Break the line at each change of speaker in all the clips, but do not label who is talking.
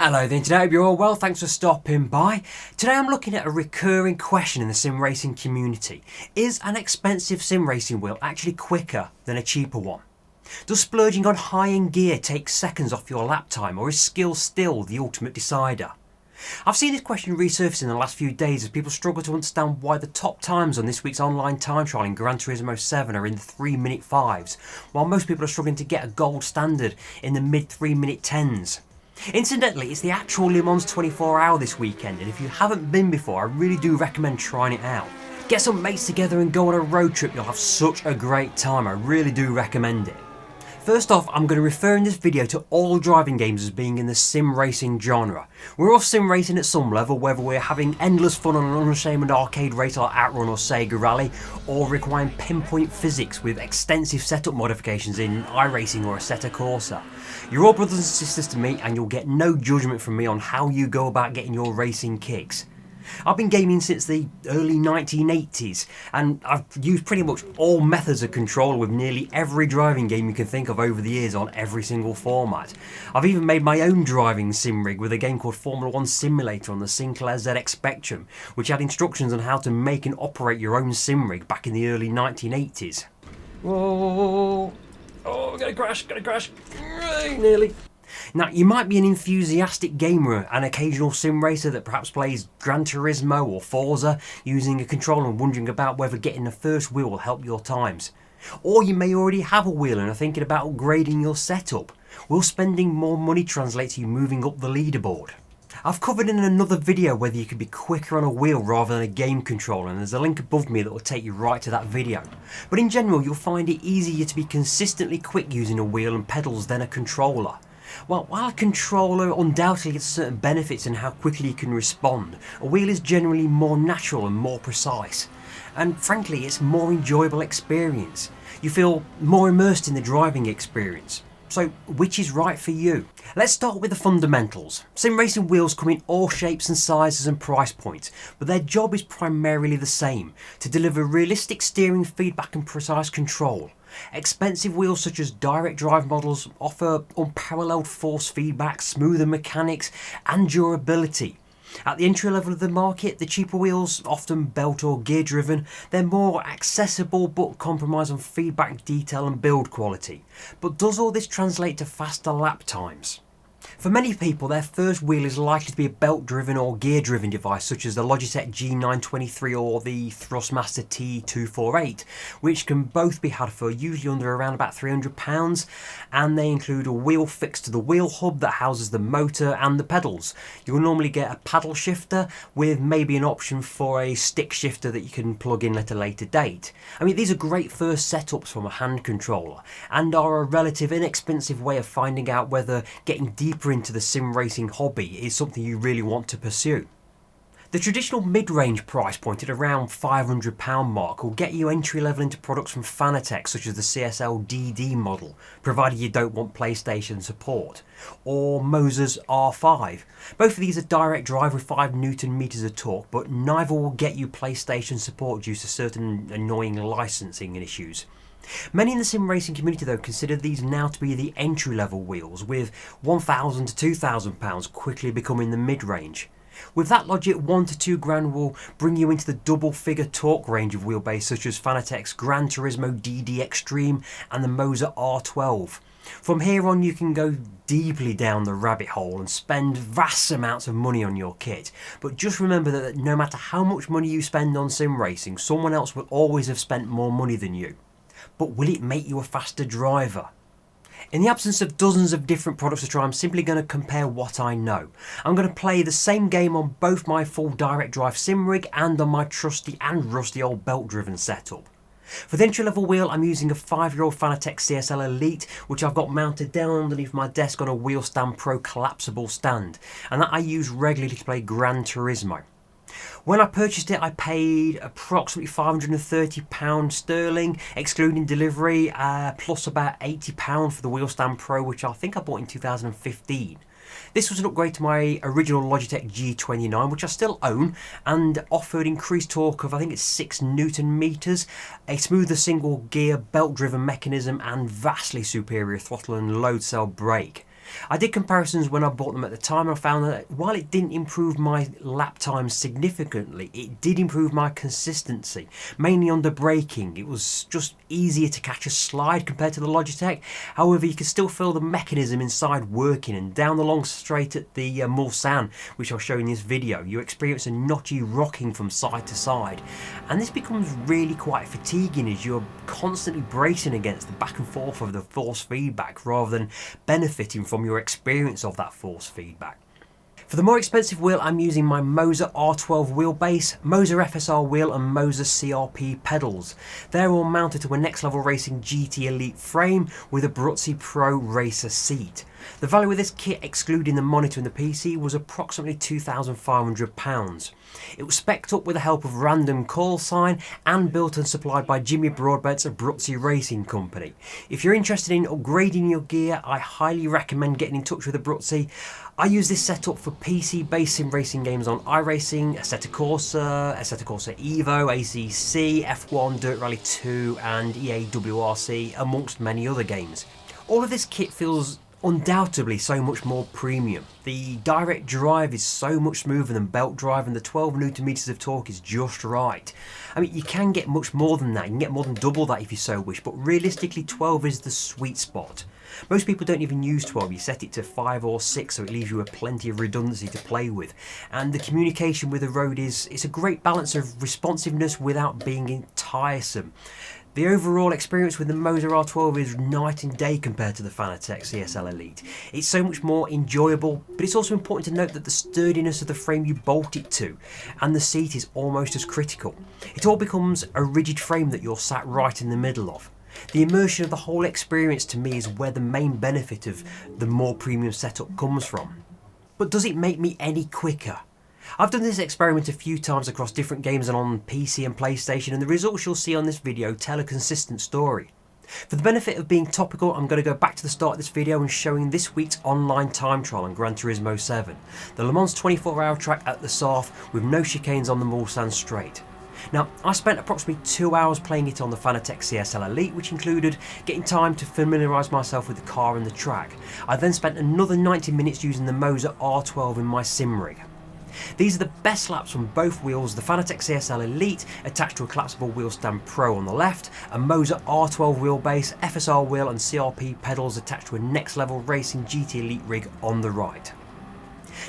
Hello there, today I hope you're all well, thanks for stopping by. Today I'm looking at a recurring question in the sim racing community. Is an expensive sim racing wheel actually quicker than a cheaper one? Does splurging on high-end gear take seconds off your lap time, or is skill still the ultimate decider? I've seen this question resurface in the last few days as people struggle to understand why the top times on this week's online time trial in Gran Turismo 7 are in the 3-minute 5s, while most people are struggling to get a gold standard in the mid 3-minute 10s. Incidentally, it's the actual Le Mans 24 hour this weekend, and if you haven't been before, I really do recommend trying it out. Get some mates together and go on a road trip, you'll have such a great time, I really do recommend it. First off, I'm going to refer in this video to all driving games as being in the sim racing genre. We're all sim racing at some level, whether we're having endless fun on an unashamed arcade race like Outrun or Sega Rally, or requiring pinpoint physics with extensive setup modifications in iRacing or Assetto Corsa. You're all brothers and sisters to me, and you'll get no judgment from me on how you go about getting your racing kicks. I've been gaming since the early 1980s, and I've used pretty much all methods of control with nearly every driving game you can think of over the years on every single format. I've even made my own driving sim rig with a game called Formula 1 Simulator on the Sinclair ZX Spectrum, which had instructions on how to make and operate your own sim rig back in the early 1980s. Whoa! Oh, gonna crash! Nearly. Now, you might be an enthusiastic gamer, an occasional sim racer that perhaps plays Gran Turismo or Forza using a controller and wondering about whether getting the first wheel will help your times. Or you may already have a wheel and are thinking about upgrading your setup. Will spending more money translate to you moving up the leaderboard? I've covered in another video whether you could be quicker on a wheel rather than a game controller, and there's a link above me that will take you right to that video. But in general, you'll find it easier to be consistently quick using a wheel and pedals than a controller. Well, while a controller undoubtedly gets certain benefits in how quickly you can respond, a wheel is generally more natural and more precise. And frankly, it's a more enjoyable experience. You feel more immersed in the driving experience. So, which is right for you? Let's start with the fundamentals. Sim racing wheels come in all shapes and sizes and price points, but their job is primarily the same: to deliver realistic steering feedback and precise control. Expensive wheels such as direct drive models offer unparalleled force feedback, smoother mechanics and durability. At the entry level of the market, the cheaper wheels, often belt or gear driven, they're more accessible but compromise on feedback, detail and build quality. But does all this translate to faster lap times? For many people, their first wheel is likely to be a belt-driven or gear-driven device such as the Logitech G923 or the Thrustmaster T248, which can both be had for usually under around about £300, and they include a wheel fixed to the wheel hub that houses the motor and the pedals. You'll normally get a paddle shifter with maybe an option for a stick shifter that you can plug in at a later date. I mean, these are great first setups from a hand controller and are a relative inexpensive way of finding out whether getting deeper into the sim racing hobby is something you really want to pursue. The traditional mid-range price point at around £500 mark will get you entry level into products from Fanatec such as the CSL DD model, provided you don't want PlayStation support, or Moza's R12. Both of these are direct drive with 5 Newton meters of torque, but neither will get you PlayStation support due to certain annoying licensing issues. Many in the sim racing community though consider these now to be the entry level wheels, with £1,000 to £2,000 quickly becoming the mid-range. With that logic, £1 to £2,000 will bring you into the double figure torque range of wheelbase such as Fanatec's Gran Turismo DD Extreme and the Moza R12. From here on you can go deeply down the rabbit hole and spend vast amounts of money on your kit, but just remember that no matter how much money you spend on sim racing, someone else will always have spent more money than you. But will it make you a faster driver? In the absence of dozens of different products to try, I'm simply going to compare what I know. I'm going to play the same game on both my full direct drive sim rig and on my trusty and rusty old belt driven setup. For the entry level wheel, I'm using a 5-year-old Fanatec CSL Elite, which I've got mounted down underneath my desk on a Wheelstand Pro collapsible stand, and that I use regularly to play Gran Turismo. When I purchased it, I paid approximately £530 sterling, excluding delivery, plus about £80 for the Wheelstand Pro, which I think I bought in 2015. This was an upgrade to my original Logitech G29, which I still own, and offered increased torque of I think it's 6 Newton meters, a smoother single gear belt driven mechanism and vastly superior throttle and load cell brake. I did comparisons when I bought them at the time, and I found that while it didn't improve my lap times significantly, it did improve my consistency, mainly under braking. It was just easier to catch a slide compared to the Logitech. However, you can still feel the mechanism inside working, and down the long straight at the Moza, which I'll show in this video, you experience a notchy rocking from side to side, and this becomes really quite fatiguing as you're constantly bracing against the back and forth of the force feedback rather than benefiting from your experience of that force feedback. For the more expensive wheel, I'm using my Moza R12 wheelbase, Moza FSR wheel and Moza CRP pedals. They're all mounted to a Next Level Racing GT Elite frame with a Abruzzi Pro Racer seat. The value of this kit, excluding the monitor and the PC, was approximately £2,500. It was specced up with the help of random call sign and built and supplied by Jimmy Broadbent's Abruzzi Racing Company. If you're interested in upgrading your gear, I highly recommend getting in touch with Abruzzi. I use this setup for PC-based sim racing games on iRacing, Assetto Corsa Evo, ACC, F1, Dirt Rally 2 and EA WRC, amongst many other games. All of this kit feels undoubtedly so much more premium. The direct drive is so much smoother than belt drive, and the 12 Nm of torque is just right. I mean, you can get much more than that, you can get more than double that if you so wish, but realistically 12 is the sweet spot. Most people don't even use 12, you set it to 5 or 6, so it leaves you with plenty of redundancy to play with. And the communication with the road it's a great balance of responsiveness without being tiresome. The overall experience with the Moza R12 is night and day compared to the Fanatec CSL Elite. It's so much more enjoyable, but it's also important to note that the sturdiness of the frame you bolt it to and the seat is almost as critical. It all becomes a rigid frame that you're sat right in the middle of. The immersion of the whole experience to me is where the main benefit of the more premium setup comes from. But does it make me any quicker? I've done this experiment a few times across different games and on PC and PlayStation, and the results you'll see on this video tell a consistent story. For the benefit of being topical, I'm going to go back to the start of this video and showing this week's online time trial on Gran Turismo 7, the Le Mans 24-hour track at the South with no chicanes on the Mulsanne straight. Now, I spent approximately 2 hours playing it on the Fanatec CSL Elite, which included getting time to familiarise myself with the car and the track. I then spent another 90 minutes using the Moza R12 in my sim rig. These are the best laps from both wheels, the Fanatec CSL Elite attached to a collapsible wheel stand Pro on the left, a Moza R12 wheelbase, FSR wheel and CRP pedals attached to a Next Level Racing GT Elite rig on the right.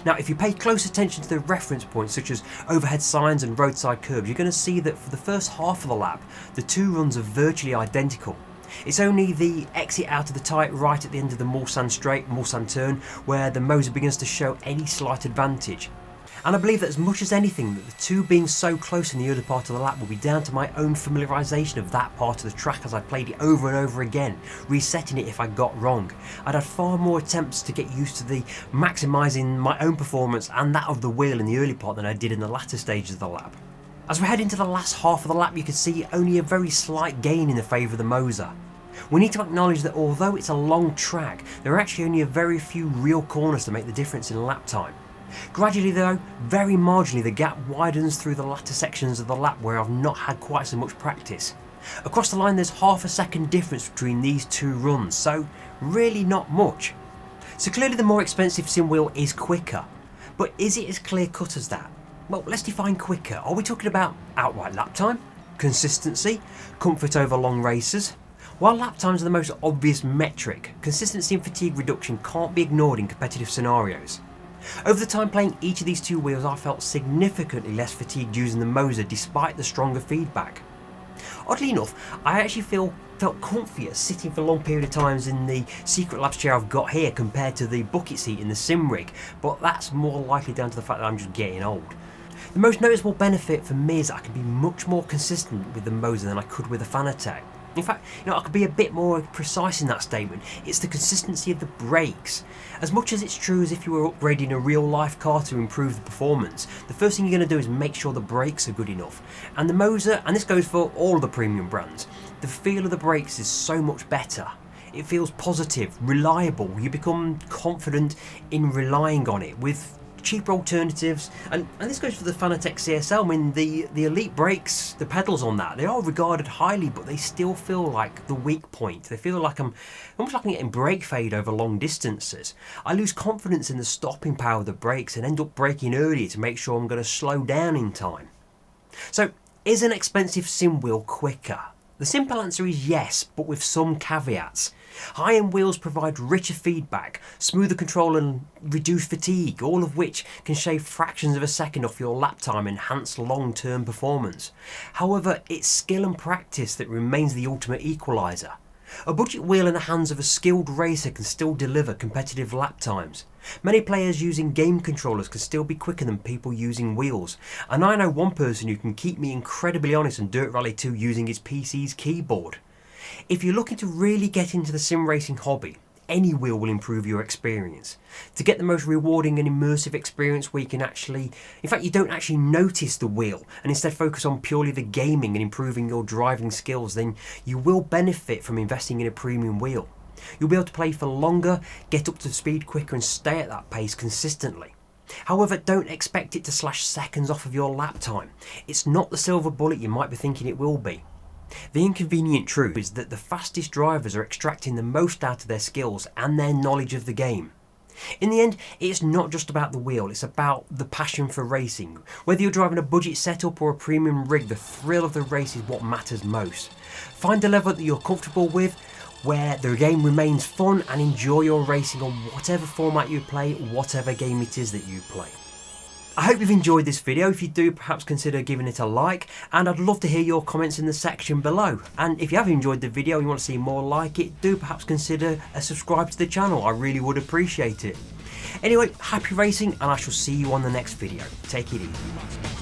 Now, if you pay close attention to the reference points such as overhead signs and roadside curbs, you're going to see that for the first half of the lap, the two runs are virtually identical. It's only the exit out of the tight right at the end of the Mulsanne turn, where the Moza begins to show any slight advantage. And I believe that as much as anything, that the two being so close in the early part of the lap will be down to my own familiarisation of that part of the track as I played it over and over again, resetting it if I got wrong. I'd had far more attempts to get used to the maximising my own performance and that of the wheel in the early part than I did in the latter stages of the lap. As we head into the last half of the lap, you can see only a very slight gain in the favour of the Moza. We need to acknowledge that although it's a long track, there are actually only a very few real corners to make the difference in lap time. Gradually though, very marginally, the gap widens through the latter sections of the lap where I've not had quite so much practice. Across the line there's half a second difference between these two runs, so really not much. So clearly the more expensive sim wheel is quicker, but is it as clear cut as that? Well, let's define quicker. Are we talking about outright lap time, consistency, comfort over long races? While lap times are the most obvious metric, consistency and fatigue reduction can't be ignored in competitive scenarios. Over the time playing each of these two wheels, I felt significantly less fatigued using the Moza despite the stronger feedback. Oddly enough, I actually felt comfier sitting for long period of times in the Secret Labs chair I've got here compared to the bucket seat in the sim rig, but that's more likely down to the fact that I'm just getting old. The most noticeable benefit for me is that I can be much more consistent with the Moza than I could with the Fanatec. In fact, I could be a bit more precise in that statement. It's the consistency of the brakes. As much as it's true as if you were upgrading a real life car to improve the performance, the first thing you're going to do is make sure the brakes are good enough. And the Moza, and this goes for all the premium brands, the feel of the brakes is so much better. It feels positive, reliable, you become confident in relying on it with cheaper alternatives, and this goes for the Fanatec CSL. I mean, the Elite brakes, the pedals on that, they are regarded highly, but they still feel like the weak point. They feel like I'm getting brake fade over long distances. I lose confidence in the stopping power of the brakes and end up braking earlier to make sure I'm going to slow down in time. So, is an expensive sim wheel quicker? The simple answer is yes, but with some caveats. High-end wheels provide richer feedback, smoother control and reduced fatigue, all of which can shave fractions of a second off your lap time and enhance long-term performance. However, it's skill and practice that remains the ultimate equaliser. A budget wheel in the hands of a skilled racer can still deliver competitive lap times. Many players using game controllers can still be quicker than people using wheels, and I know one person who can keep me incredibly honest on Dirt Rally 2 using his PC's keyboard. If you're looking to really get into the sim racing hobby, any wheel will improve your experience. To get the most rewarding and immersive experience where you can you don't actually notice the wheel and instead focus on purely the gaming and improving your driving skills, then you will benefit from investing in a premium wheel. You'll be able to play for longer, get up to speed quicker and stay at that pace consistently. However, don't expect it to slash seconds off of your lap time. It's not the silver bullet you might be thinking it will be. The inconvenient truth is that the fastest drivers are extracting the most out of their skills and their knowledge of the game. In the end, it's not just about the wheel, it's about the passion for racing. Whether you're driving a budget setup or a premium rig, the thrill of the race is what matters most. Find a level that you're comfortable with, where the game remains fun, and enjoy your racing on whatever format you play, whatever game it is that you play. I hope you've enjoyed this video. If you do, perhaps consider giving it a like, and I'd love to hear your comments in the section below. And if you have enjoyed the video and you want to see more like it, do perhaps consider a subscribe to the channel. I really would appreciate it. Anyway, happy racing, and I shall see you on the next video. Take it easy.